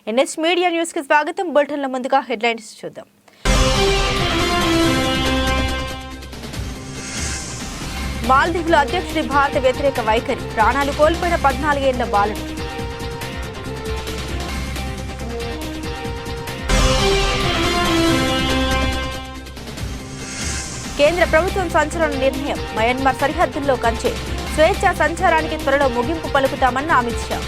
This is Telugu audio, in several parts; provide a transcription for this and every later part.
ఎన్ఎస్ మీడియా న్యూస్ కి స్వాగతం. బులెటిన్ల ముందుగా హెడ్లైన్స్ చూద్దాం. మాల్దీవుల అధ్యక్షుడి భారత వ్యతిరేక వైఖరి, ప్రాణాలు కోల్పోయిన 14 ఏళ్ల బాలుడు. కేంద్ర ప్రభుత్వం సంచలన నిర్ణయం, మయన్మార్ సరిహద్దుల్లో కంచె, స్వేచ్ఛా సంచారానికి త్వరలో ముగింపు పలుకుతామన్న అమిత్ షా.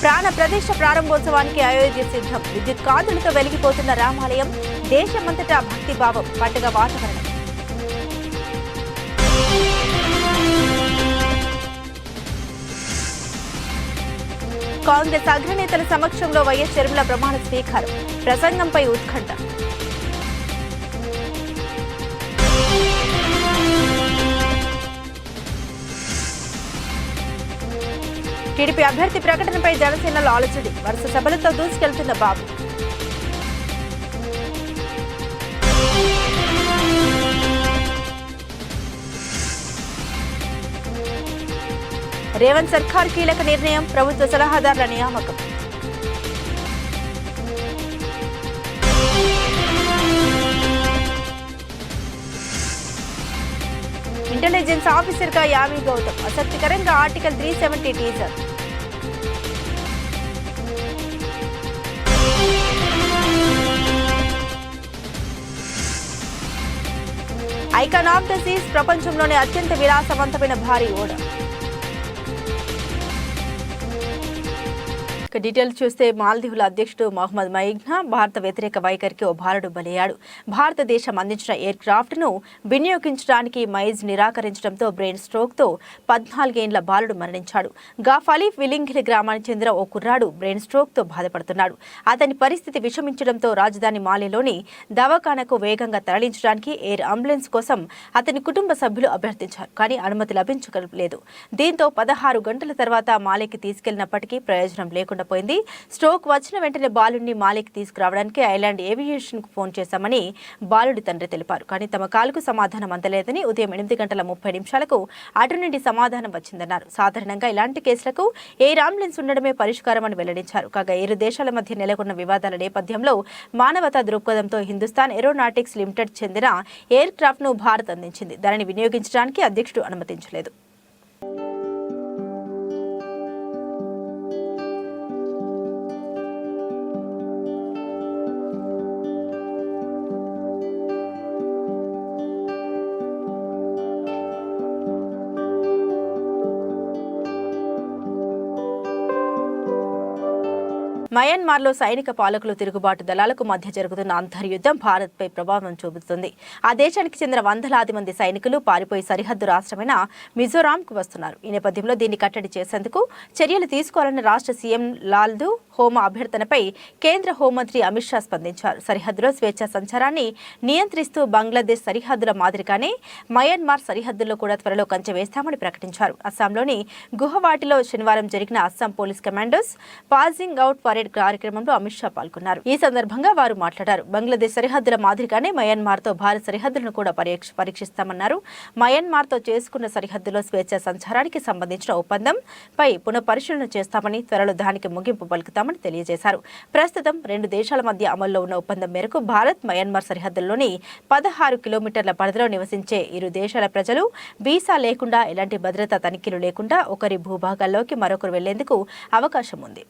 ప్రాణ ప్రతిష్ఠ ప్రారంభోత్సవానికి అయోధ్య సిద్ధం, విద్యుత్ కాంతులతో వెలిగిపోతున్న రామాలయం, దేశమంతటా భక్తిభావం, పండుగ వాతావరణం. కాంగ్రెస్ అగ్రనేతల సమక్షంలో వైఎస్ షర్మిల ప్రమాణ స్వీకారం, ప్రసంగంపై ఉత్కంఠ. టీడీపీ అభ్యర్థి ప్రకటనపై జనసేనలో ఆలోచన, వరుస సభలతో దూసుకెళ్తున్న బాబు. రేవంత్ సర్కార్ కీలక నిర్ణయం, ప్రభుత్వ సలహాదారుల నియామకం. ఇంటెలిజెన్స్ ఆఫీసర్ గా యామి గౌతమ్, ఆసక్తికరంగా article 370 teaser. Icon of the Cs, ప్రపంచంలోనే అత్యంత విలాసవంతమైన భారీ ఓడ. డీటెయిల్స్ చూస్తే మాల్దీవుల అధ్యక్షుడు మహమ్మద్ మయిగ్నా భారత వ్యతిరేక వైఖరికి ఓ బాలుడు బలయ్యాడు. భారతదేశం అందించిన ఎయిర్ క్రాఫ్ట్ ను వినియోగించడానికి మైజ్ నిరాకరించడంతో బ్రెయిన్ స్ట్రోక్ తో 14 ఏళ్ల బాలుడు మరణించాడు. గాఫాలీఫ్ విలింగిలి గ్రామానికి చెందిన ఓ కుర్రాడు బ్రెయిన్ స్ట్రోక్ తో బాధపడుతున్నాడు. అతని పరిస్థితి విషమించడంతో రాజధాని మాలేలోని దవాఖానకు వేగంగా తరలించడానికి ఎయిర్ అంబులెన్స్ కోసం అతని కుటుంబ సభ్యులు అభ్యర్థించారు. కానీ అనుమతి లభించలేదు. దీంతో 16 గంటల తర్వాత మాలేకి తీసుకెళ్లినప్పటికీ ప్రయోజనం లేకుండా పోయింది. స్ట్రోక్ వచ్చిన వెంటనే బాలుడిని మాలేకి తీసుకురావడానికి ఐలాండ్ ఏవియేషన్ కు ఫోన్ చేశామని బాలుడి తండ్రి తెలిపారు. కానీ తమ కాలుకు సమాధానం అందలేదని ఉదయం 8:30 అటు నుండి సమాధానం వచ్చిందన్నారు. సాధారణంగా ఇలాంటి కేసులకు ఎయిర్ అంబులెన్స్ ఉండడమే పరిష్కారం అని వెల్లడించారు. కాగా ఇరు దేశాల మధ్య నెలకొన్న వివాదాల నేపథ్యంలో మానవతా దృక్పథంతో హిందుస్థాన్ ఏరోనాటిక్స్ లిమిటెడ్ చెందిన ఎయిర్ క్రాఫ్ట్ ను భారత్ అందించింది. దానిని వినియోగించడానికి అధ్యక్షుడు అనుమతించలేదు. మయన్మార్లో సైనిక పాలకులు తిరుగుబాటు దళాలకు మధ్య జరుగుతున్న అంతర్యుద్ధం భారత్పై ప్రభావం చూపుతుంది. ఆ దేశానికి చెందిన వందలాది మంది సైనికులు పారిపోయి సరిహద్దు రాష్ట్రమైన మిజోరాంకు వస్తున్నారు. ఈ నేపథ్యంలో దీన్ని కట్టడి చేసేందుకు చర్యలు తీసుకోవాలని రాష్ట్ర సీఎం లాల్దు హోమా అభ్యర్థనపై కేంద్ర హోంమంత్రి అమిత్ షా స్పందించారు. సరిహద్దులో స్వేచ్ఛా సంచారాన్ని నియంత్రిస్తూ బంగ్లాదేశ్ సరిహద్దుల మాదిరిగానే మయన్మార్ సరిహద్దుల్లో కూడా త్వరలో కంచె వేస్తామని ప్రకటించారు. అస్సాంలోని గుహవాటిలో శనివారం జరిగిన Assam police commandos passing out parade కార్యక్రమంలో అమిత్ షా పాల్గొన్నారు. ఈ సందర్భంగా వారు మాట్లాడారు. బంగ్లాదేశ్ సరిహద్దుల మాదిరిగానే మయన్మార్తో భారత్ సరిహద్దులను కూడా పరీక్షిస్తామన్నారు. మయన్మార్తో చేసుకున్న సరిహద్దులో స్వేచ్ఛా సంచారానికి సంబంధించిన ఒప్పందంపై పునఃపరిశీలన చేస్తామని, త్వరలో దానికి ముగింపు పలుకుతామని తెలియజేశారు. ప్రస్తుతం 2 దేశాల మధ్య అమల్లో ఉన్న ఒప్పందం మేరకు భారత్ మయన్మార్ సరిహద్దుల్లోని 16 కిలోమీటర్ల పరిధిలో నివసించే ఇరు దేశాల ప్రజలు వీసా లేకుండా, ఎలాంటి భద్రతా తనిఖీలు లేకుండా ఒకరి భూభాగాల్లోకి మరొకరు వెళ్లేందుకు అవకాశం ఉంది.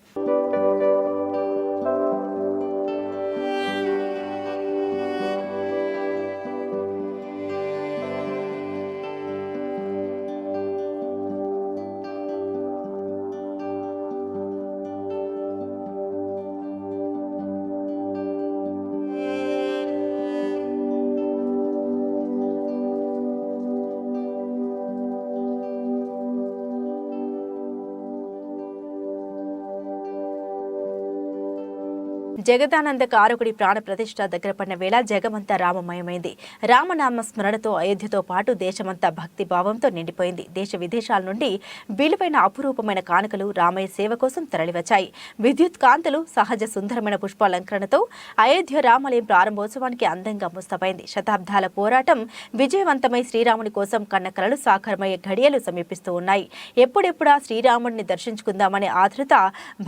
జగదానంద కారకుడి ప్రాణ ప్రతిష్ఠ దగ్గర పడిన వేళ జగమంతా రామమయమైంది. రామనామ స్మరణతో అయోధ్యతో పాటు దేశమంతా భక్తి భావంతో నిండిపోయింది. దేశ విదేశాల నుండి విలువైన అపురూపమైన కానుకలు రామయ్య సేవ కోసం తరలివచ్చాయి. విద్యుత్ కాంతులు, సహజ సుందరమైన పుష్పాలంకరణతో అయోధ్య రామాలయం ప్రారంభోత్సవానికి అందంగా ముస్తాబైంది. శతాబ్దాల పోరాటం విజయవంతమై శ్రీరాముని కోసం కన్న కలలు సాకారమయ్యే ఘడియలు సమీపిస్తూ ఉన్నాయి. ఎప్పుడెప్పుడా శ్రీరాముడిని దర్శించుకుందామనే ఆతృత,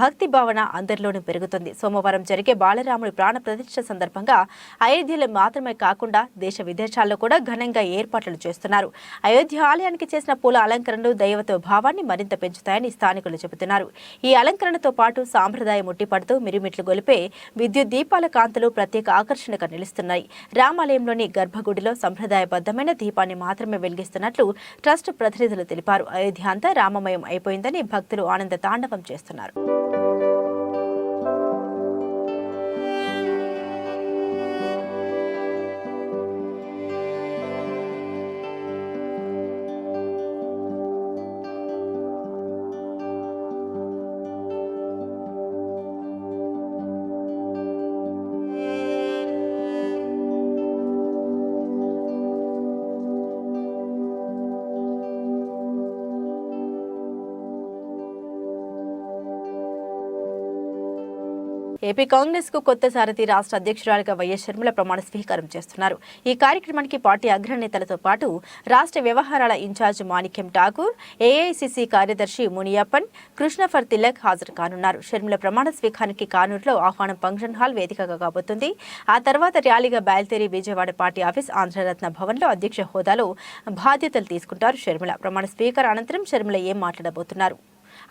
భక్తి భావన అందరిలోనూ పెరుగుతుంది. సోమవారం జరిగే బాలరాముడి ప్రాణ ప్రతిష్ఠ సందర్భంగా అయోధ్యలో మాత్రమే కాకుండా దేశ విదేశాల్లో కూడా ఘనంగా ఏర్పాట్లు చేస్తున్నారు. అయోధ్య ఆలయానికి చేసిన పూల అలంకరణలు దైవత్వ భావాన్ని మరింత పెంచుతాయని స్థానికులు చెబుతున్నారు. ఈ అలంకరణతో పాటు సాంప్రదాయం ఉట్టిపడుతూ మిరుమిట్లు గొలిపే విద్యుత్ దీపాల కాంతులు ప్రత్యేక ఆకర్షణగా నిలుస్తున్నాయి. రామాలయంలోని గర్భగుడిలో సంప్రదాయబద్ధమైన దీపాన్ని మాత్రమే వెలిగిస్తున్నట్లు ట్రస్ట్ ప్రతినిధులు తెలిపారు. అయోధ్య అంతా రామమయం అయిపోయిందని భక్తులు ఆనంద తాండవం చేస్తున్నారు. ఏపీ కాంగ్రెస్ కు కొత్త సారథి రాష్ట్ర అధ్యక్షురాలిగా వైఎస్ షర్మిల ప్రమాణ స్వీకారం చేస్తున్నారు. ఈ కార్యక్రమానికి పార్టీ అగ్రనేతలతో పాటు రాష్ట్ర వ్యవహారాల ఇన్ఛార్జ్ మాణిక్యం ఠాకూర్, ఏఐసిసి కార్యదర్శి మునియప్పన్, కృష్ణఫర్ తిలక్ హాజరు కానున్నారు. షర్మిల ప్రమాణ స్వీకారానికి కానూరులో ఆహ్వానం ఫంక్షన్ హాల్ వేదికగా కాబోతుంది. ఆ తర్వాత ర్యాలీగా బయలుదేరి విజయవాడ పార్టీ ఆఫీస్ ఆంధ్రరత్న భవన్లో అధ్యక్ష హోదాలో బాధ్యతలు తీసుకుంటారు షర్మిల. ప్రమాణ స్వీకారం అనంతరం షర్మిల ఏం మాట్లాడబోతున్నారు?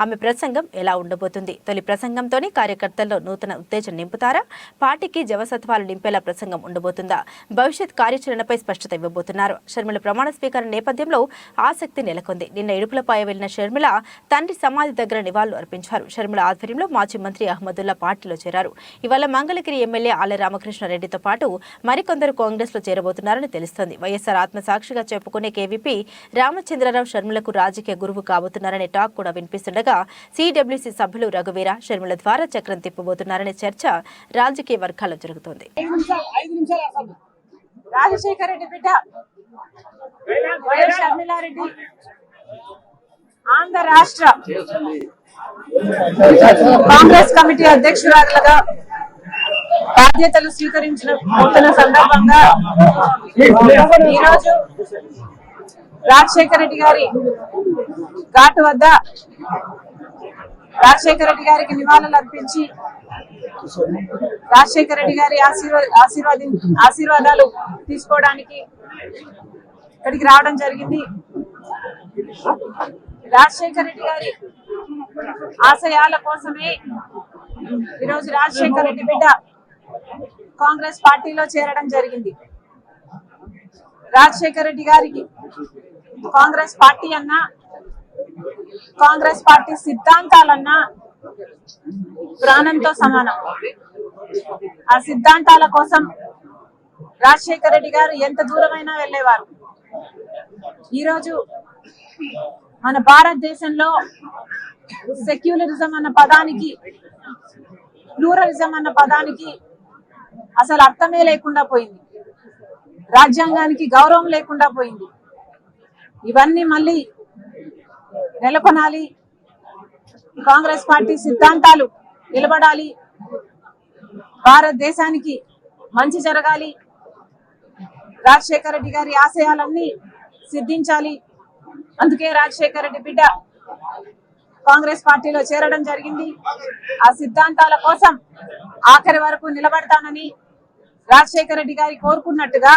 ఆమె ప్రసంగం ఎలా ఉండబోతుంది? తొలి ప్రసంగంతోనే కార్యకర్తల్లో నూతన ఉత్తేజం నింపుతారా? పార్టీకి జవసత్వాలు నింపేలా ప్రసంగం ఉండబోతుందా? భవిష్యత్ కార్యాచరణపై స్పష్టత ఇవ్వబోతున్నారు. షర్మిల ప్రమాణ స్వీకారం నేపథ్యంలో ఆసక్తి నెలకొంది. నిన్న ఇడుపులపై వెళ్లిన షర్మిల తండ్రి సమాధి దగ్గర నివాళులు అర్పించారు. షర్మిల ఆధ్వర్యంలో మాజీ మంత్రి అహ్మదుల్లా పార్టీలో చేరారు. ఇవాళ మంగళగిరి ఎమ్మెల్యే ఆళ్ల రామకృష్ణారెడ్డితో పాటు మరికొందరు కాంగ్రెస్ లో చేరబోతున్నారని తెలుస్తోంది. వైఎస్ఆర్ ఆత్మసాక్షిగా చెప్పుకునే కేవీపీ రామచంద్రరావు షర్మిలకు రాజకీయ గురువు కాబోతున్నారనే టాక్ కూడా వినిపిస్తుండగా సిడబ్ల్యూసీ సభ్యులు రఘువీర షర్మిల ద్వారా చక్రం తిప్పబోతున్నారనే చర్చ రాజకీయ వర్గాల్లో జరుగుతోంది. రాజశేఖర రెడ్డి బిడ్డ వైఎస్ షర్మిలారెడ్డి ఆంధ్ర రాష్ట్ర కాంగ్రెస్ కమిటీ అధ్యక్షురాలుగా బాధ్యతలు స్వీకరించిన సందర్భంగా ఈరోజు రాజశేఖర రెడ్డి గారి ఘాటు వద్ద రాజశేఖర రెడ్డి గారికి నివాళులు అర్పించి రాజశేఖర రెడ్డి గారి ఆశీర్వాదాలు తీసుకోవడానికి ఇక్కడికి రావడం జరిగింది. రాజశేఖర రెడ్డి గారి ఆశయాల కోసమే ఈరోజు రాజశేఖర రెడ్డి బిడ్డ కాంగ్రెస్ పార్టీలో చేరడం జరిగింది. రాజశేఖర రెడ్డి గారికి కాంగ్రెస్ పార్టీ అన్నా, కాంగ్రెస్ పార్టీ సిద్ధాంతాలన్నా ప్రాణంతో సమానం. ఆ సిద్ధాంతాల కోసం రాజశేఖర రెడ్డి గారు ఎంత దూరమైనా వెళ్ళేవారు. ఈరోజు మన భారతదేశంలో సెక్యులరిజం అన్న పదానికి, ప్లూరలిజం అన్న పదానికి అసలు అర్థమే లేకుండా పోయింది. రాజ్యాంగానికి గౌరవం లేకుండా పోయింది. ఇవన్నీ మళ్ళీ నెలకొనాలి. కాంగ్రెస్ పార్టీ సిద్ధాంతాలు నిలబడాలి. భారతదేశానికి మంచి జరగాలి. రాజశేఖర రెడ్డి గారి ఆశయాలన్నీ సిద్ధించాలి. అందుకే రాజశేఖర రెడ్డి బిడ్డ కాంగ్రెస్ పార్టీలో చేరడం జరిగింది. ఆ సిద్ధాంతాల కోసం ఆఖరి వరకు నిలబడతానని రాజశేఖర రెడ్డి గారి కోరుకున్నట్టుగా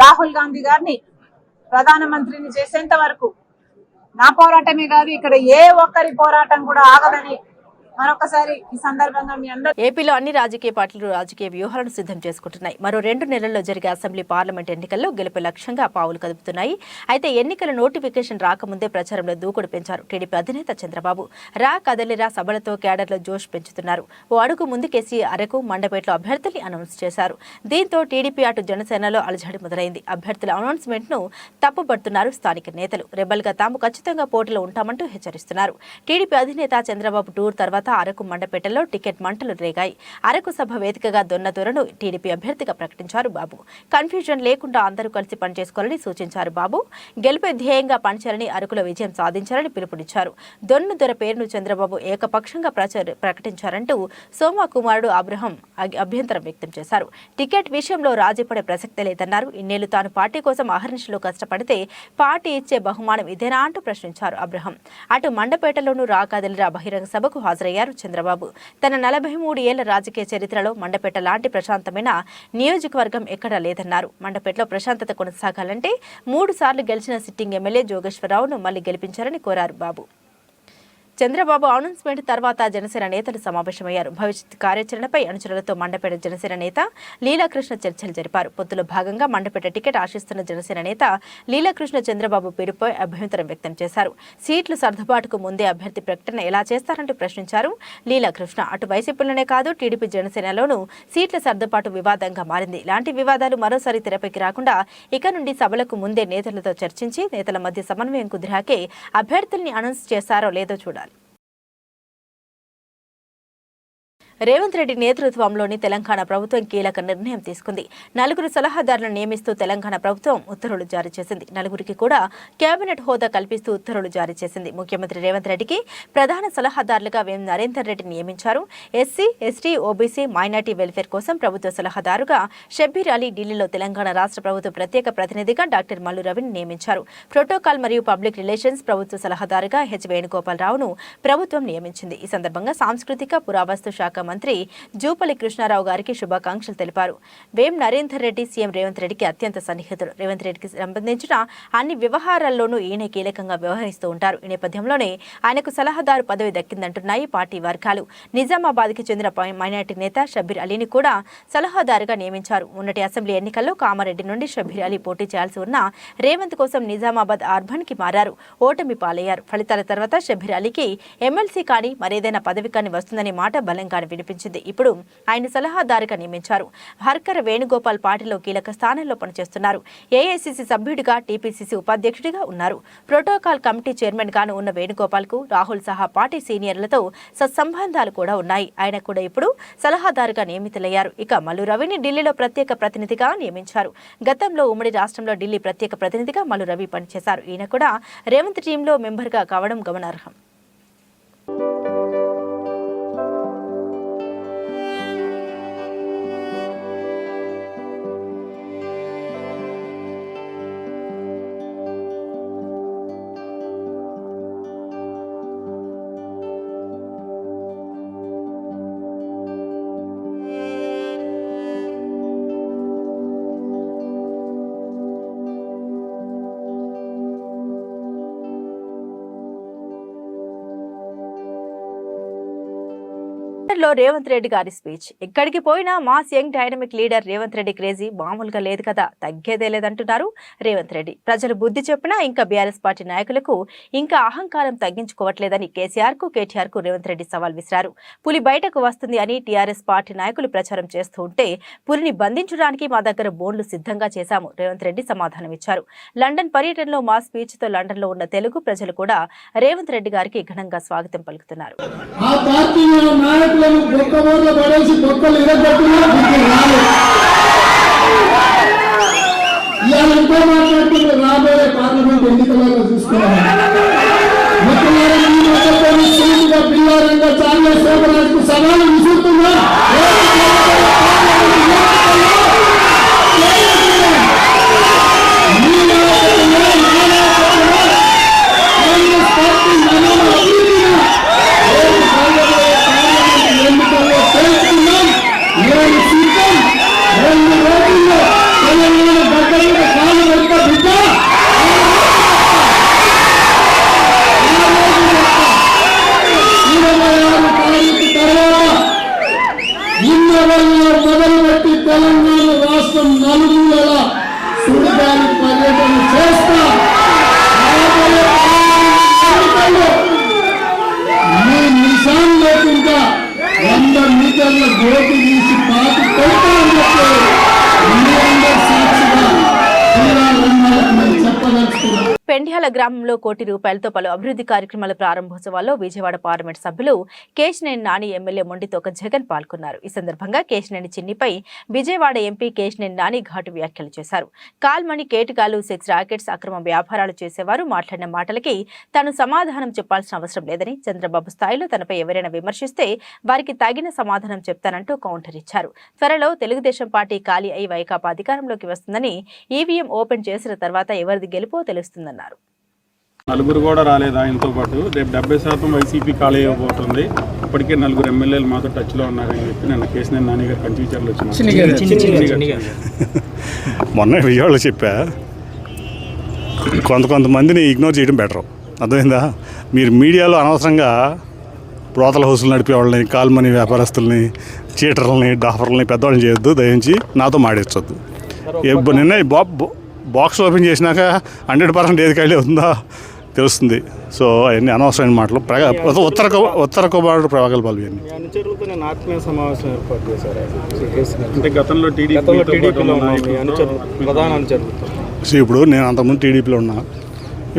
రాహుల్ గాంధీ గారిని ప్రధానమంత్రిని చేసేంత వరకు నా పోరాటమే కాదు, ఇక్కడ ఏ ఒక్కరి పోరాటం కూడా ఆగదని మరొకసారి ఈ సందర్భంగా మీ అందరూ. ఏపీలో అన్ని రాజకీయ పార్టీలు రాజకీయ వ్యూహాలను సిద్ధం చేసుకుంటున్నాయి. మరో 2 నెలల్లో జరిగే అసెంబ్లీ, పార్లమెంట్ ఎన్నికల్లో గెలుపు లక్ష్యంగా పావులు కదుపుతున్నాయి. అయితే ఎన్నికల నోటిఫికేషన్ రాకముందే ప్రచారంలో దూకుడు పెంచారు టీడీపీ అధినేత చంద్రబాబు. రా కదలిరా సభలతో క్యాడర్లో జోష్ పెంచుతున్నారు. ఓ అడుగు ముందుకేసి అరకు, మండపేటలో అభ్యర్థుల్ని అనౌన్స్ చేశారు. దీంతో టీడీపీ అటు జనసేనలో అలజడి మొదలైంది. అభ్యర్థుల అనౌన్స్మెంట్ ను తప్పుపడుతున్నారు స్థానిక నేతలు. రెబల్ గా తాము ఖచ్చితంగా పోటీలో ఉంటామంటూ హెచ్చరిస్తున్నారు. టీడీపీ అధినేత చంద్రబాబు టూర్ తర్వాత తర్వాత అరకు మండపేటలో టికెట్ మంటలు రేగాయి. అరకు సభ వేదికగా దొన్నదొరను టీడీపీ అభ్యర్థిగా ప్రకటించారు బాబు. కన్ఫ్యూజన్ లేకుండా అందరూ కలిసి పనిచేసుకోవాలని సూచించారు బాబు. గెలుపే ధ్యేయంగా పనిచేయాలని, అరకులో విజయం సాధించాలని పిలుపునిచ్చారు. దొన్నదొర పేరును చంద్రబాబు ఏకపక్షంగా ప్రకటించారంటూ సోమా కుమారుడు అబ్రహం అభ్యంతరం వ్యక్తం చేశారు. టికెట్ విషయంలో రాజీపడే ప్రసక్తే లేదన్నారు. ఇన్నేళ్లు తాను పార్టీ కోసం అహర్నిశలో కష్టపడితే పార్టీ ఇచ్చే బహుమానం ఇదేనా అంటూ ప్రశ్నించారు అబ్రహం. అటు మండపేటలోనూ రాకాదలిరా బహిరంగ సభకు హాజరయ్యారు చంద్రబాబు. తన 43 ఏళ్ల రాజకీయ చరిత్రలో మండపేట లాంటి ప్రశాంతమైన నియోజకవర్గం ఎక్కడా లేదన్నారు. మండపేటలో ప్రశాంతత కొనసాగాలంటే 3 సార్లు గెలిచిన సిట్టింగ్ ఎమ్మెల్యే జోగేశ్వరరావును మళ్లీ గెలిపించారని కోరారు బాబు. చంద్రబాబు అనౌన్స్మెంట్ తర్వాత జనసేన నేతలు సమావేశమయ్యారు. భవిష్యత్ కార్యాచరణపై అనుచరులతో మండపేట జనసేన నేత లీలాకృష్ణ చర్చలు జరిపారు. పొత్తులో భాగంగా మండపేట టికెట్ ఆశిస్తున్న జనసేన నేత లీలాకృష్ణ చంద్రబాబు పేరుపై అభ్యంతరం వ్యక్తం చేశారు. సీట్లు సర్దుబాటుకు ముందే అభ్యర్థి ప్రకటన ఎలా చేస్తారంటూ ప్రశ్నించారు లీలాకృష్ణ. అటు వైసీపీలోనే కాదు టీడీపీ జనసేనలోనూ సీట్ల సర్దుబాటు వివాదంగా మారింది. ఇలాంటి వివాదాలు మరోసారి తెరపైకి రాకుండా ఇక నుండి సభలకు ముందే నేతలతో చర్చించి నేతల మధ్య సమన్వయం కుదిరాకే అభ్యర్థుల్ని అనౌన్స్ చేస్తారో లేదో చూడాలి. రేవంత్ రెడ్డి నేతృత్వంలోని తెలంగాణ ప్రభుత్వం కీలక నిర్ణయం తీసుకుంది. 4 సలహాదారులను నియమిస్తూ తెలంగాణ ప్రభుత్వం ఉత్తర్వులు జారీ చేసింది. 4కి కూడా కేబినెట్ హోదా కల్పిస్తూ ఉత్తర్వులు జారీ చేసింది. ముఖ్యమంత్రి రేవంత్ రెడ్డికి ప్రధాన సలహాదారులుగా వేం నరేందర్ రెడ్డిని నియమించారు. SC, ST, OBC, minority welfare కోసం ప్రభుత్వ సలహాదారుగా షబ్బీర్ అలీ, ఢిల్లీలో తెలంగాణ రాష్ట్ర ప్రభుత్వ ప్రత్యేక ప్రతినిధిగా డాక్టర్ మల్లు రవిని నియమించారు. ప్రోటోకాల్ మరియు పబ్లిక్ రిలేషన్స్ ప్రభుత్వ సలహాదారుగా హెచ్ వేణుగోపాలరావును ప్రభుత్వం నియమించింది. ఈ సందర్భంగా సాంస్కృతిక పురావస్తు శాఖ మంత్రి జూపల్లి కృష్ణారావు గారికి శుభాకాంక్షలు తెలిపారు. వేం నరేందర్ రెడ్డి సీఎం రేవంత్ రెడ్డికి అత్యంత సన్నిహితుడు. రేవంత్ రెడ్డికి సంబంధించిన అన్ని వ్యవహారాల్లోనూ ఈయన కీలకంగా వ్యవహరిస్తూ ఉంటారు. ఈ నేపథ్యంలోనే ఆయనకు సలహాదారు పదవి దక్కిందంటున్నాయి పార్టీ వర్గాలు. నిజామాబాద్కి చెందిన మైనార్టీ నేత షబ్బీర్ అలీని కూడా సలహాదారుగా నియమించారు. మొన్నటి అసెంబ్లీ ఎన్నికల్లో కామారెడ్డి నుండి షబ్బీర్ అలీ పోటీ చేయాల్సి ఉన్న రేవంత్ కోసం నిజామాబాద్ అర్బన్ కి మారారు. ఓటమి పాలయ్యారు. ఫలితాల తర్వాత షబ్బీర్ అలీకి ఎమ్మెల్సీ కానీ మరేదైనా పదవి కానీ వస్తుందనే మాట బలంగానే వినిపించింది. ఇప్పుడు ఆయన సలహాదారుగా నియమించారు. హర్కర్ వేణుగోపాల్ పార్టీలో కీలక స్థానంలో పనిచేస్తున్నారు. ఏఐసీసీ సభ్యుడిగా, టీపీసీసీ ఉపాధ్యక్షుడిగా ఉన్నారు. ప్రోటోకాల్ కమిటీ చైర్మన్ గాను ఉన్న వేణుగోపాల్ కు రాహుల్ సహా పార్టీ సీనియర్లతో సత్సంబంధాలు కూడా ఉన్నాయి. ఆయన కూడా ఇప్పుడు సలహాదారుగా నియమితులయ్యారు. ఇక మల్లు రవిని ఢిల్లీలో ప్రత్యేక ప్రతినిధిగా నియమించారు. గతంలో ఉమ్మడి రాష్ట్రంలో ఢిల్లీ ప్రత్యేక ప్రతినిధిగా మల్లు రవి పనిచేశారు. ఈయన కూడా రేవంత్ టీంలో మెంబర్గా కావడం గమనార్హం. రేవంత్ రెడ్డి గారి స్పీచ్. ఎక్కడికి పోయినా mass young dynamic leader Revanth Reddy crazy మామూలుగా లేదు కదా, తగ్గేదే లేదంటున్నారు రేవంత్ రెడ్డి. ప్రజలు బుద్ధి చెప్పినా ఇంకా బీఆర్ఎస్ పార్టీ నాయకులకు ఇంకా అహంకారం తగ్గించుకోవట్లేదని కేసీఆర్ కు, కేటీఆర్ కు రేవంత్ రెడ్డి సవాల్ విసిరారు. పులి బయటకు వస్తుంది అని టీఆర్ఎస్ పార్టీ నాయకులు ప్రచారం చేస్తూ ఉంటే పులిని బంధించడానికి మా దగ్గర బోన్లు సిద్ధంగా చేశాము రేవంత్ రెడ్డి సమాధానమిచ్చారు. లండన్ పర్యటనలో మా స్పీచ్ తో లండన్ లో ఉన్న తెలుగు ప్రజలు కూడా రేవంత్ రెడ్డి గారికి ఘనంగా స్వాగతం పలుకుతున్నారు. బొక్కబోర్లు పడేసి బొక్కలు ఇరగొట్టినా ఇవాళ ఎంతో మాట్లాడుతుంటే రాబోయే పార్లమెంట్ ఎన్నికలలో చూస్తున్నాం. పిల్లారంగా చాలా శోభరాజుకు సవాలు విసురుతున్నా. చింతకల గ్రామంలో ₹1 కోటి పలు అభివృద్ధి కార్యక్రమాల ప్రారంభోత్సవాల్లో విజయవాడ పార్లమెంట్ సభ్యులు కేశినేని నాని, ఎమ్మెల్యే మొండితోక జగన్ పాల్గొన్నారు. ఈ సందర్భంగా కేశినేని చిన్నిపై విజయవాడ ఎంపీ కేశినేని నాని ఘాటు వ్యాఖ్యలు చేశారు. కాల్మణి, కేటుగాలు, సెక్స్ రాకెట్స్, అక్రమ వ్యాపారాలు చేసేవారు మాట్లాడిన మాటలకి తాను సమాధానం చెప్పాల్సిన అవసరం లేదని, చంద్రబాబు స్థాయిలో తనపై ఎవరైనా విమర్శిస్తే వారికి తగిన సమాధానం చెప్తానంటూ కౌంటర్ ఇచ్చారు. త్వరలో తెలుగుదేశం పార్టీ ఖాళీ అయి వైకాపా అధికారంలోకి వస్తుందని, ఈవీఎం ఓపెన్ చేసిన తర్వాత ఎవరిది గెలుపో తెలుస్తుందన్నారు. నలుగురు కూడా రాలేదు ఆయనతో పాటు. రేపు 70% వైసీపీ ఖాళీ అయిపోతుంది. ఇప్పటికే 4 ఎమ్మెల్యేలు మాతో టచ్లో ఉన్నారని చెప్పి నిన్న కేశినేని నాని గారు కంచిచర్లు వచ్చిన మొన్న విజయవాడలో చెప్పా, కొంతమందిని ఇగ్నోర్ చేయడం బెటర్. అర్థమైందా? మీరు మీడియాలో అనవసరంగా ప్రోతల హౌసులు నడిపే వాళ్ళని, కాల్మనీ వ్యాపారస్తుల్ని, చీటర్లని, డాఫర్లని పెద్దవాళ్ళని చేయొద్దు. దయించి నాతో మాడించొద్దు. నిన్న బాక్స్ ఓపెన్ చేసినాక 100% ఏది ఖాళీ అవుతుందో తెలుస్తుంది. సో అవన్నీ అనవసరమైన మాటలు. ఉత్తర కుమారుడు ప్రగల్భాలు ఇవన్నీ. అనుచరులతో నేను ఆత్మీయ సమావేశం ఏర్పాటు చేశారు. అంటే గతంలో ప్రధాన అనుచరులతో. సో ఇప్పుడు నేను అంతకుముందు టీడీపీలో ఉన్నా,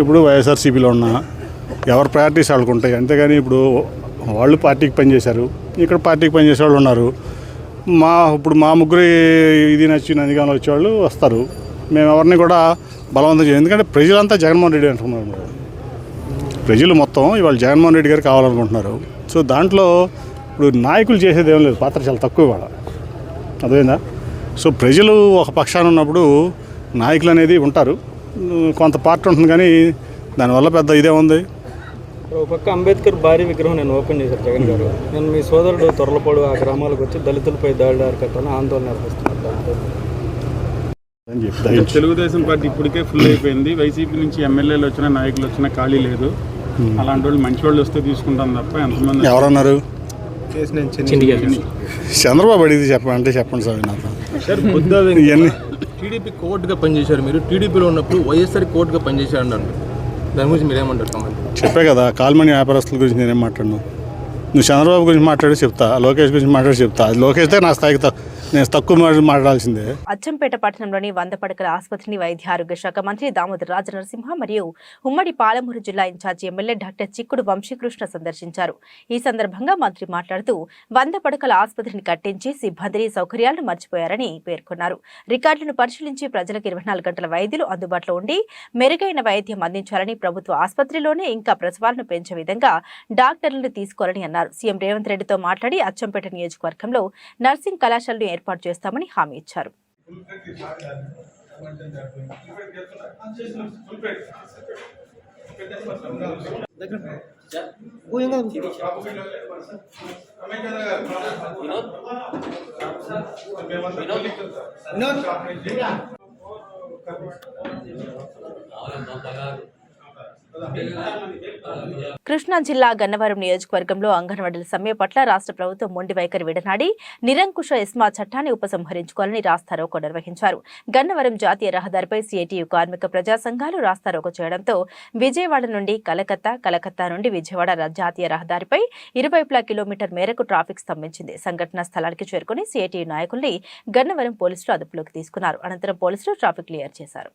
ఇప్పుడు వైఎస్ఆర్సీపీలో ఉన్నా. ఎవరి ప్రయారిటీస్ వాళ్ళకు ఉంటాయి. అంతేగాని ఇప్పుడు వాళ్ళు పార్టీకి పనిచేశారు, ఇక్కడ పార్టీకి పనిచేసే వాళ్ళు ఉన్నారు. ఇప్పుడు మా ముగ్గురు ఇది నచ్చిన అధికారంలో వచ్చేవాళ్ళు వస్తారు. మేము ఎవరిని కూడా బలవంతం చేయం. ఎందుకంటే ప్రజలంతా జగన్మోహన్ రెడ్డి అనుకున్నారు. ప్రజలు మొత్తం ఇవాళ జగన్మోహన్ రెడ్డి గారు కావాలనుకుంటున్నారు. సో దాంట్లో ఇప్పుడు నాయకులు చేసేది ఏం లేదు, పాత్ర చాలా తక్కువ ఇవాళ. అదేందా? సో ప్రజలు ఒక పక్షాన ఉన్నప్పుడు నాయకులు అనేది ఉంటారు, కొంత పార్టీ ఉంటుంది. కానీ దానివల్ల పెద్ద ఇదే ఉంది. ఒక పక్క అంబేద్కర్ భారీ విగ్రహం నేను ఓపెన్ చేశారు జగన్ గారు. నేను మీ సోదరుడు తొర్లపాడు ఆ గ్రామాలకు వచ్చి దళితులపై దాడి అరికట్టాలని ఆందోళన నిర్వహిస్తున్నారు. తెలుగుదేశం పార్టీ ఇప్పటికే ఫుల్ అయిపోయింది. వైసీపీ నుంచి ఎమ్మెల్యేలు వచ్చినా, నాయకులు వచ్చినా ఖాళీ లేదు. అలాంటి వాళ్ళు మంచి వాళ్ళు వస్తే తీసుకుంటాం తప్ప ఎంతమంది ఎవరన్నారు? చంద్రబాబు అడిగితే చెప్పండి సార్. నాకు ఇవన్నీ టీడీపీ కోర్టుగా పనిచేశారు. మీరు టీడీపీలో ఉన్నప్పుడు వైఎస్ఆర్ కోర్టుగా పనిచేశారు అన్నారు. దాని గురించి మీరేమంటారు? చెప్పే కదా, కాల్మనీ వ్యాపారస్తుల గురించి నేనేం మాట్లాడను. నువ్వు చంద్రబాబు గురించి మాట్లాడి చెప్తా, లోకేష్ గురించి మాట్లాడి చెప్తా. అది లోకేష్తే నా స్థాయికి నేను తక్కువ మాట్లాడాల్సిందే. అచ్చంపేట పట్టణంలోని 100 పడకల ఆసుపత్రిని వైద్య ఆరోగ్య శాఖ మంత్రి దామోదర్ రాజ నరసింహ మరియు ఉమ్మడి పాలమూరు జిల్లా ఇన్ఛార్జి ఎమ్మెల్యే డాక్టర్ చిక్కుడు వంశీకృష్ణ సందర్శించారు. ఈ సందర్భంగా మంత్రి మాట్లాడుతూ 100 పడకల ఆసుపత్రిని కట్టించి సిబ్బందిని, సౌకర్యాలను మర్చిపోయారని పేర్కొన్నారు. రికార్డులను పరిశీలించి ప్రజలకు 24 గంటల వైద్యులు అందుబాటులో ఉండి మెరుగైన వైద్యం అందించాలని, ప్రభుత్వ ఆసుపత్రిలోనే ఇంకా ప్రసవాలను పెంచే విధంగా డాక్టర్లను తీసుకోవాలని అన్నారు. సీఎం రేవంత్ రెడ్డితో మాట్లాడి అచ్చంపేట నియోజకవర్గంలో నర్సింగ్ కళాశాలను ఏర్పాటు చేస్తామని హామీ ఇచ్చారు. కృష్ణా జిల్లా గన్నవరం నియోజకవర్గంలో అంగన్వాడీల సమ్మె పట్ల రాష్ట్ర ప్రభుత్వం మొండి వైఖరి విడనాడి నిరంకుశ ఎస్మా చట్టాన్ని ఉపసంహరించుకోవాలని రాస్తారోకో నిర్వహించారు. గన్నవరం జాతీయ రహదారిపై సిఐటియు కార్మిక ప్రజా సంఘాలు రాస్తారోకో చేయడంతో విజయవాడ నుండి కలకత్తా నుండి విజయవాడ జాతీయ రహదారిపై ఇరువైపులా కిలోమీటర్ మేరకు ట్రాఫిక్ స్తంభించింది. సంఘటనా స్థలానికి చేరుకుని సిఐటియు నాయకుల్ని గన్నవరం పోలీసులు అదుపులోకి తీసుకున్నారు. అనంతరం పోలీసులు ట్రాఫిక్ క్లియర్ చేశారు.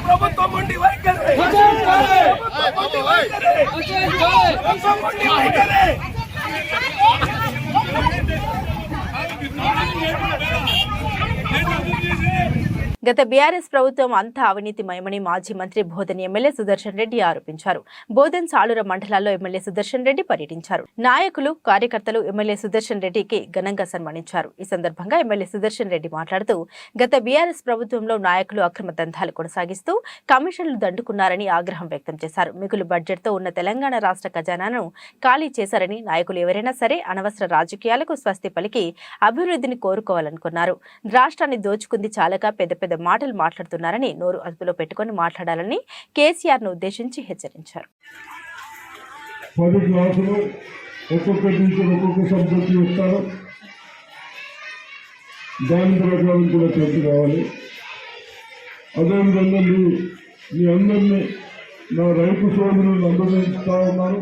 ప్రభుత్వం ఉండి వైఖరి ప్రభుత్వం గత బీఆర్ఎస్ ప్రభుత్వం అంతా అవినీతిమయమని మాజీ మంత్రి బోధన్ ఎమ్మెల్యే సుదర్శన్ రెడ్డి ఆరోపించారు. బోధన్ సాలూర మండలాల్లో ఎమ్మెల్యే సుదర్శన్ రెడ్డి పర్యటించారు. నాయకులు కార్యకర్తలు ఎమ్మెల్యే సుదర్శన్ రెడ్డికి ఘనంగా సన్మానించారు. ఈ సందర్భంగా ఎమ్మెల్యే సుదర్శన్ రెడ్డి మాట్లాడుతూ గత బీఆర్ఎస్ ప్రభుత్వంలో నాయకులు అక్రమ దందాలు కొనసాగిస్తూ కమిషన్లు దండుకున్నారని ఆగ్రహం వ్యక్తం చేశారు. మిగులు బడ్జెట్తో ఉన్న తెలంగాణ రాష్ట్ర ఖజానాను ఖాళీ చేశారని నాయకులు ఎవరైనా సరే అనవసర రాజకీయాలకు స్వస్తి పలికి అభివృద్ధిని కోరుకోవాలనుకున్నారు. రాష్ట్రాన్ని దోచుకుంది చాలక పెద్ద పెద్ద మాటలు మాట్లాడుతున్నారని నోరు అదుపులో పెట్టుకుని మాట్లాడాలని కేసీఆర్ ను ఉద్దేశించి హెచ్చరించారు. 10 క్లాసులు ఒక్కొక్క టీచర్ ఒక్కొక్క సబ్జెక్టు ఇస్తారు. దాని ప్రకారం కూడా చర్చ కావాలి. అదేవిధంగా మీ అందరినీ నా రైతు సోదరులను అభినందిస్తూ ఉన్నాను.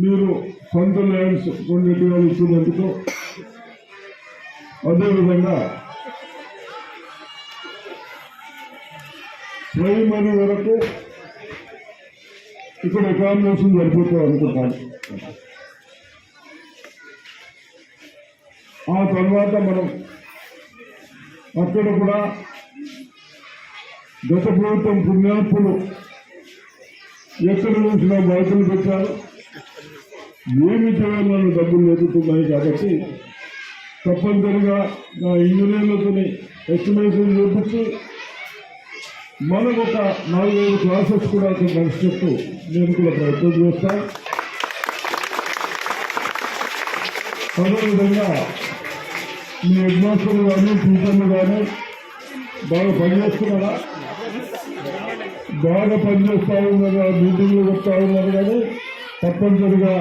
మీరు సొంత ల్యాండ్స్ కొన్ని ఎకరాలు ఇచ్చినందుకు. అదేవిధంగా ప్రైమరీ వరకు ఇక్కడ అకామిడేషన్ సరిపోతాం అనుకుంటాను. ఆ తర్వాత మనం అక్కడ కూడా గత ప్రభుత్వం పుణ్యాత్ములు ఎక్కడ చూసినా బయటలు పెట్టారు. ఏమి చేయాలని డబ్బులు ఎదుగుతున్నాయి కాబట్టి తప్పనిసరిగా నా ఇంజనీర్లతో ఎస్టిమేషన్ చేపించి మనకు ఒక 4-5 క్లాసెస్ కూడా అక్కడ నడిచేట్టు నేను కూడా ప్రయత్నం చేస్తాను. అదేవిధంగా మీ హెడ్ మాస్టర్లు కానీ టీచర్లు కానీ బాగా పనిచేస్తున్నారా? బాగా పనిచేస్తూ ఉన్నారు, మీటింగ్లు చెప్తా ఉన్నారు. కానీ తప్పనిసరిగా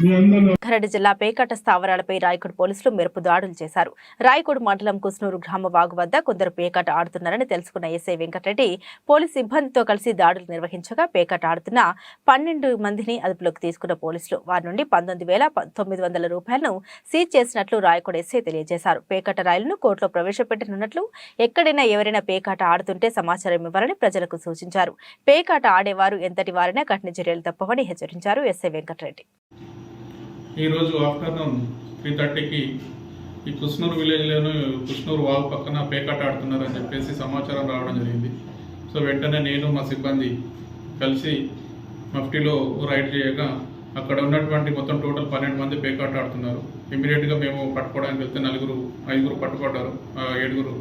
రంగారెడ్డి జిల్లా పేకాట స్థావరాలపై రాయకోడ్ పోలీసులు మెరుపు దాడులు చేశారు. రాయకోడ్ మండలం కుస్నూరు గ్రామ వాగు వద్ద కొందరు పేకాట ఆడుతున్నారని తెలుసుకున్న ఎస్ఐ వెంకటరెడ్డి పోలీసు సిబ్బందితో కలిసి దాడులు నిర్వహించగా పేకాట ఆడుతున్న 12 మందిని అదుపులోకి తీసుకున్న పోలీసులు వారి నుండి 19,900 రూపాయలను సీజ్ చేసినట్లు రాయకోడ్ ఎస్ఐ తెలియజేశారు. పేకాట రాయిలను కోర్టులో ప్రవేశపెట్టనున్నట్లు, ఎక్కడైనా ఎవరైనా పేకాట ఆడుతుంటే సమాచారం ఇవ్వాలని ప్రజలకు సూచించారు. పేకాట ఆడేవారు ఎంతటి వారైనా కఠిన చర్యలు తప్పవని హెచ్చరించారు ఎస్ఐ వెంకటరెడ్డి. ఈరోజు ఆఫ్టర్నూన్ 3:30కి ఈ కుస్నూరు విలేజ్లోను కుస్నూరు వాగు పక్కన పేకాట ఆడుతున్నారని చెప్పేసి సమాచారం రావడం జరిగింది. సో వెంటనే నేను మా సిబ్బంది కలిసి మఫ్టీలో రైడ్ చేయగా అక్కడ ఉన్నటువంటి మొత్తం టోటల్ 12 మంది పేకాట ఆడుతున్నారు. ఇమీడియట్గా మేము పట్టుకోవడానికి వెళ్తే 5 పట్టుకోవడారు, 7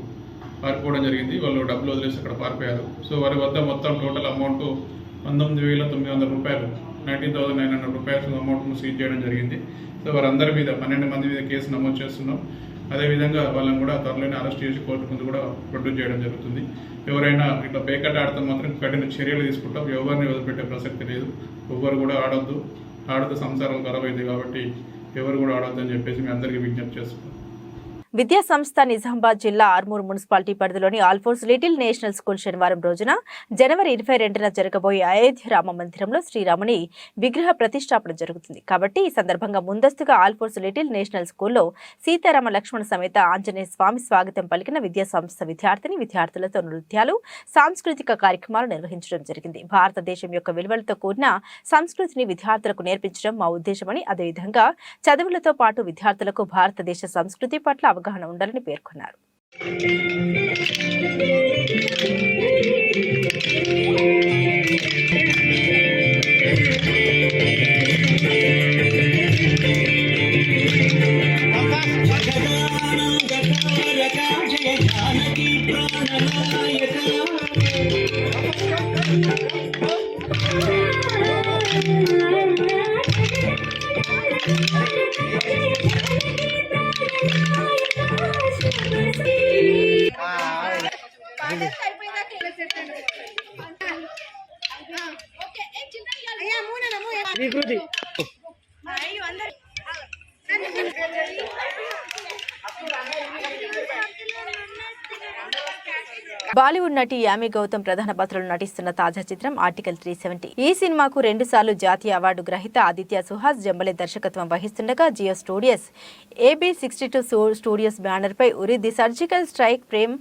పారిపోవడం జరిగింది. వాళ్ళు డబ్బులు వదిలేసి అక్కడ పారిపోయారు. సో వారి వద్ద మొత్తం టోటల్ అమౌంట్ 19,900 రూపాయలు, 19,900 రూపాయలు అమౌంట్ను సీజ్ చేయడం జరిగింది. సో వారందరి మీద 12 మంది మీద కేసు నమోదు చేస్తున్నాం. అదేవిధంగా వాళ్ళని కూడా త్వరలోనే అరెస్ట్ చేసి కోర్టు ముందు కూడా ప్రొడ్యూస్ చేయడం జరుగుతుంది. ఎవరైనా ఇట్లా పేకాట ఆడితే మాత్రం కఠిన చర్యలు తీసుకుంటాం. ఎవరిని వదిలిపెట్టే ప్రసక్తి లేదు. ఎవరు కూడా ఆడొద్దు. ఆడితే సంసారం ఖరాబ్ అయింది కాబట్టి ఎవరు కూడా ఆడొద్దు అని చెప్పేసి మీ అందరికీ విజ్ఞప్తి చేస్తున్నాం. విద్యా సంస్థ నిజామాబాద్ జిల్లా ఆర్మూర్ మున్సిపాలిటీ పరిధిలోని ఆల్ఫోర్స్ లిటిల్ నేషనల్ స్కూల్ శనివారం రోజున జనవరి 22న జరగబోయే అయోధ్య రామ మందిరంలో శ్రీరాముని విగ్రహ ప్రతిష్టాపన జరుగుతుంది. కాబట్టి ఈ సందర్భంగా ముందస్తుగా ఆల్ఫోర్స్ లిటిల్ నేషనల్ స్కూల్లో సీతారామ లక్ష్మణ సమేత ఆంజనేయ స్వామి స్వాగతం పలికిన విద్యా సంస్థ విద్యార్థులతో నృత్యాలు, సాంస్కృతిక కార్యక్రమాలు నిర్వహించడం జరిగింది. భారతదేశం యొక్క విలువలతో కూడిన సంస్కృతిని విద్యార్థులకు నేర్పించడం మా ఉద్దేశమని, అదేవిధంగా చదువులతో పాటు విద్యార్థులకు భారతదేశ సంస్కృతి పట్ల అవగాహన ఉండాలని పేర్కొన్నారు. బాలీవుడ్ నటి యామి గౌతమ్ ప్రధాన పాత్రలో నటిస్తున్న తాజా చిత్రం ఆర్టికల్ 370. ఈ సినిమాకు 2 సార్లు జాతీయ అవార్డు గ్రహీత ఆదిత్య సుహాస్ జంబలే దర్శకత్వం వహిస్తుండగా Jio studios AB62 studios banner పై ఉరి ది సర్జికల్ స్ట్రైక్ ప్రేమ్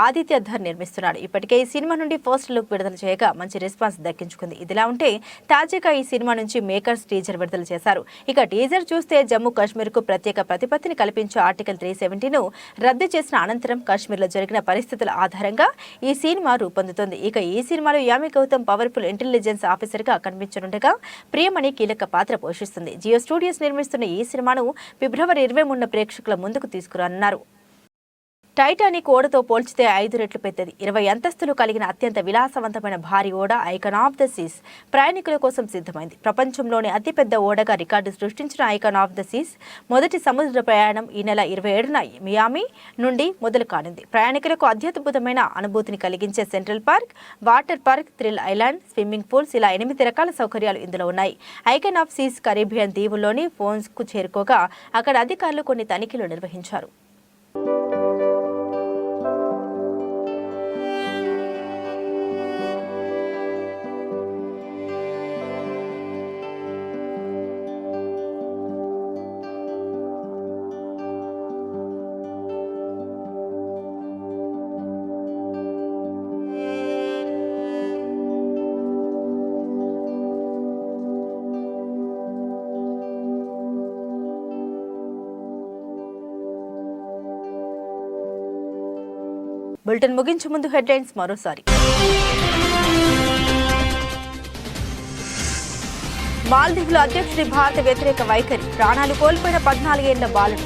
ఆదిత్య ధర్ నిర్మిస్తున్నాడు. ఇప్పటికే ఈ సినిమా నుండి ఫస్ట్ లుక్ విడుదల చేయగా మంచి రెస్పాన్స్ దక్కించుకుంది. ఇదిలా ఉంటే తాజాగా ఈ సినిమా నుంచి మేకర్స్ టీజర్ విడుదల చేశారు. ఇక టీజర్ చూస్తే జమ్మూ కాశ్మీర్ కు ప్రత్యేక ప్రతిపత్తిని కల్పించే ఆర్టికల్ 370ను రద్దు చేసిన అనంతరం కాశ్మీర్లో జరిగిన పరిస్థితుల ఆధారంగా ఈ సినిమా రూపొందుతోంది. ఇక ఈ సినిమాలో Yami Gautam powerful intelligence officer గా కనిపించనుండగా ప్రియమణి కీలక పాత్ర పోషిస్తుంది. జియో స్టూడియోస్ నిర్మిస్తున్న ఈ సినిమాను ఫిబ్రవరి 23న ప్రేక్షకుల ముందుకు తీసుకురానున్నారు. టైటానిక్ ఓడతో పోల్చితే 5 రెట్లు పెద్దది. 20 అంతస్తులు కలిగిన అత్యంత విలాసవంతమైన భారీ ఓడ ఐకాన్ ఆఫ్ ద సీస్ ప్రయాణికుల కోసం సిద్ధమైంది. ప్రపంచంలోని అతిపెద్ద ఓడగా రికార్డు సృష్టించిన ఐకాన్ ఆఫ్ ద సీస్ మొదటి సముద్ర ప్రయాణం ఈ నెల 27న మియామి నుండి మొదలు కానుంది. ప్రయాణికులకు అత్యద్భుతమైన అనుభూతిని కలిగించే central park, water park, thrill island, swimming pools ఇలా 8 రకాల సౌకర్యాలు ఇందులో ఉన్నాయి. ఐకాన్ ఆఫ్ సీస్ కరీబియన్ దీవుల్లోని ఫోన్స్ కు చేరుకోగా అక్కడ అధికారులు కొన్ని తనిఖీలు నిర్వహించారు. బులెటిన్ ముగించే ముందు హెడ్లైన్స్ మరోసారి. మాల్దీవుల అధ్యక్షుడి భారత వ్యతిరేక వైఖరి, ప్రాణాలు కోల్పోయిన 14 ఏళ్ల బాలుడు.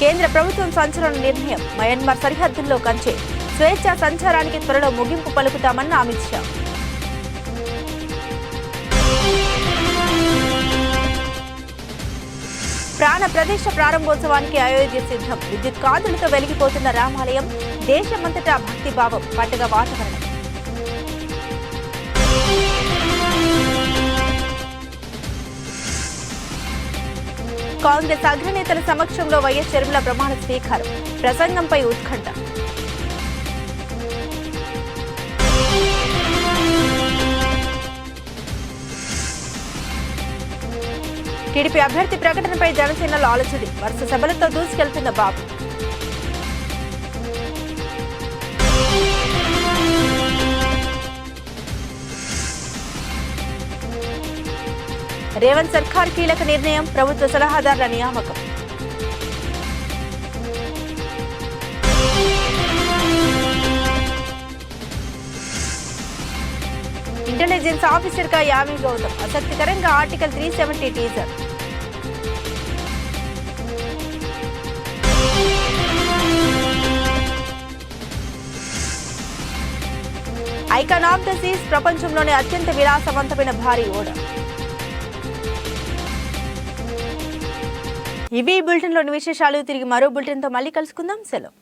కేంద్ర ప్రభుత్వం సంచలన నిర్ణయం, మయన్మార్ సరిహద్దుల్లో కంచె, స్వేచ్ఛా సంచారానికి త్వరలో ముగింపు పలుకుతామన్న అమిత్ షా. ప్రాణ ప్రదేశ ప్రారంభోత్సవానికి అయోధ్య సిద్ధం, విద్యుత్ కాంతులతో వెలిగిపోతున్న రామాలయం, దేశమంతటా భక్తిభావం, పండుగ వాతావరణం. కాంగ్రెస్ అగ్రనేతల సమక్షంలో వైఎస్ షర్మిల ప్రమాణ స్వీకారం, ప్రసంగంపై ఉత్కంఠ. టీడీపీ అభ్యర్థి ప్రకటనపై జనసేనలో ఆలోచన, వరుస సభలతో దూసుకెళ్తున్న బాబు. రేవంత్ సర్కార్ కీలక నిర్ణయం, ప్రభుత్వ సలహాదారుల నియామకం. ఇంటెలిజెన్స్ ఆఫీసర్ గా యామి గౌతమ్, ఆసక్తికరంగా article 370 teaser. Icon of the Cs ప్రపంచంలోనే అత్యంత విలాసవంతమైన భారీ ఓడ. ఇవి బులెటిన్లోని విశేషాలు. తిరిగి మరో బులెటిన్తో మళ్ళీ కలుసుకుందాం. సెలవు.